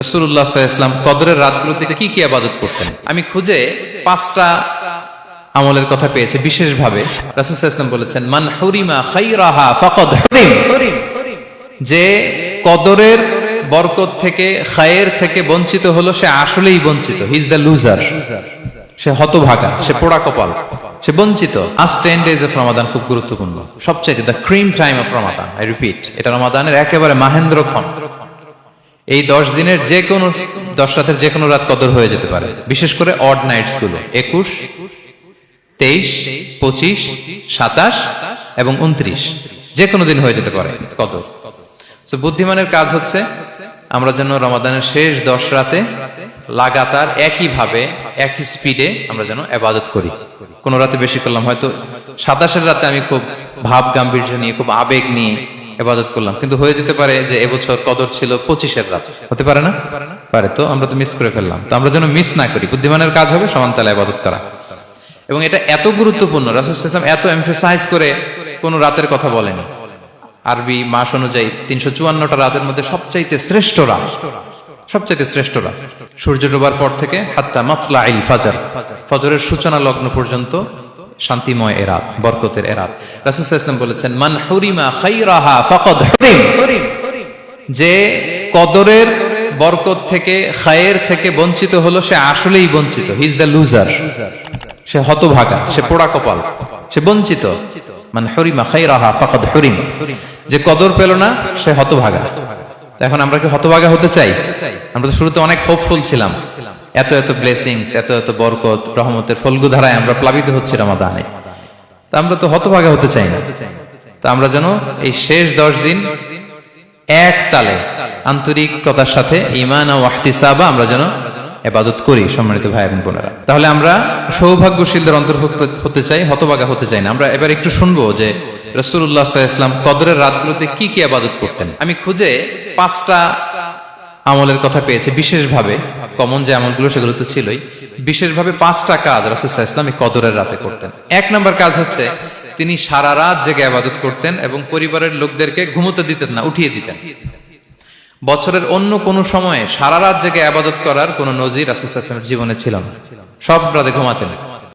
রাসূলুল্লাহ সাল্লাল্লাহু আলাইহি ওয়াসাল্লাম কদরের রাতগুলোতে কি কি ইবাদত করতেন? আমি খুঁজে 5টা আমলের কথা পেয়েছি বিশেষভাবে। রাসূল সাল্লাল্লাহু আলাইহি ওয়াসাল্লাম বলেছেন, মান হুরিমা খায়রাহা ফাকাদ হুরিম, যে কদরের বরকত থেকে, খায়ের থেকে বঞ্চিত হলো সে আসলেই বঞ্চিত। হি ইজ দ্য লুজার, সে হতভাগা, সে পোড়া কপাল, সে বঞ্চিত। আজ 10 days অফ রমাদান খুব গুরুত্বপূর্ণ, সবচেয়ে the cream time of Ramadan. I repeat, এটা রমাদানের একেবারে মাহেন্দ্রক্ষণ। এই 10 দিনের যে কোনো 10 রাতের যে কোনো রাত কদর হয়ে যেতে পারে, বিশেষ করে অড নাইটস গুলো 21, 23, 25, 27 এবং 29, যে কোনো দিন হয়ে যেতে পারে কদর। সো বুদ্ধিমানের কাজ হচ্ছে আমরা যেন রমাদানের শেষ 10 রাতে লাগাতার একইভাবে একই স্পিডে আমরা যেন ইবাদত করি। কোন রাতে বেশি করলাম, হয়তো 27 রাতে আমি খুব ভাব গাম্ভীর্য নিয়ে, খুব আবেগ নিয়ে ইবাদত করলাম, কিন্তু হয়ে যেতে পারে যে এবছর কদর ছিল 25 রাত, হতে পারে না? পারে। তো আমরা তো মিস করে ফেললাম। তো আমরা যেন মিস না করি। বুদ্ধিমানের কাজ হবে সমান তালে ইবাদত করা। এবং এটা এত গুরুত্বপূর্ণ, রাসূল সাল্লাল্লাহু আলাইহি ওয়াসাল্লাম এত এমফাসাইজ করে কোন রাতের কথা বলেনি। আরবি মাস অনুযায়ী 354টা রাতের মধ্যে সবচাইতে শ্রেষ্ঠ রাত, সবচাইতে শ্রেষ্ঠ রাত সূর্য ডোবার পর থেকে হাত্তা মাতলাইল ফাজর, ফজরের সূচনা লগ্ন পর্যন্ত শান্তিময় এ রাত, বরকতের এ রাত। রাসূল সাল্লাল্লাহু আলাইহি ওয়াসাল্লাম বলেছেন, মান হুরিমা খায়রাহা ফাকাদ হুরিম, যে কদরের বরকত থেকে, খায়ের থেকে বঞ্চিত হলো সে আসলেই বঞ্চিত। হি ইজ দ্য লুজার, সে হতভাগা, সে পোড়া কপাল, সে বঞ্চিত। মান হুরিমা খায়রাহা ফাকাদ হুরিম, যে কদর পেল না সে হতভাগা। এখন আমরা কি হতভাগা হতে চাই? আমরা তো শুরুতে অনেক হোপফুল ছিলাম, এত এত ব্লেসিংস, এত এত বরকত, রহমতের ফলগু ধারায় আমরা প্লাবিত হচ্ছি রমাদানে। তা আমরা তো হতভাগা হতে চাই না। তা আমরা যেন এই শেষ 10 দিন এক তালে আন্তরিকতার সাথে ঈমান ও ইহতিসাবা আমরা যেন ইবাদত করি। সম্মানিত ভাই এবং বোনেরা, তাহলে আমরা সৌভাগ্যশীলদের অন্তর্ভুক্ত হতে চাই, হতভাগা হতে চাই না। আমরা এবার একটু শুনবো যে রাসূলুল্লাহ সাল্লাল্লাহু আলাইহি ওয়াসাল্লাম কদরের রাতগুলোতে কি কি ইবাদত করতেন। আমি খুঁজে 5টা আমলের কথা পেয়েছি বিশেষভাবে। কমন যে আমলগুলো সেগুলো তো ছিলই, বিশেষভাবে 5টা কাজ রাসূল সাল্লাল্লাহু আলাইহি ওয়াসাল্লাম এই কদরের রাতে করতেন। 1 নম্বর কাজ হচ্ছে তিনি সারা রাত জেগে ইবাদত করতেন এবং পরিবারের লোকদেরকে ঘুমোতে দিতেন না, উঠিয়ে দিতেন। বছরের অন্য কোনো সময়ে সারা রাত জেগে ইবাদত করার কোনো নজির রাসূল সাল্লাল্লাহু আলাইহি ওয়াসাল্লামের জীবনে ছিল না। সব রাতে ঘুমাতেন।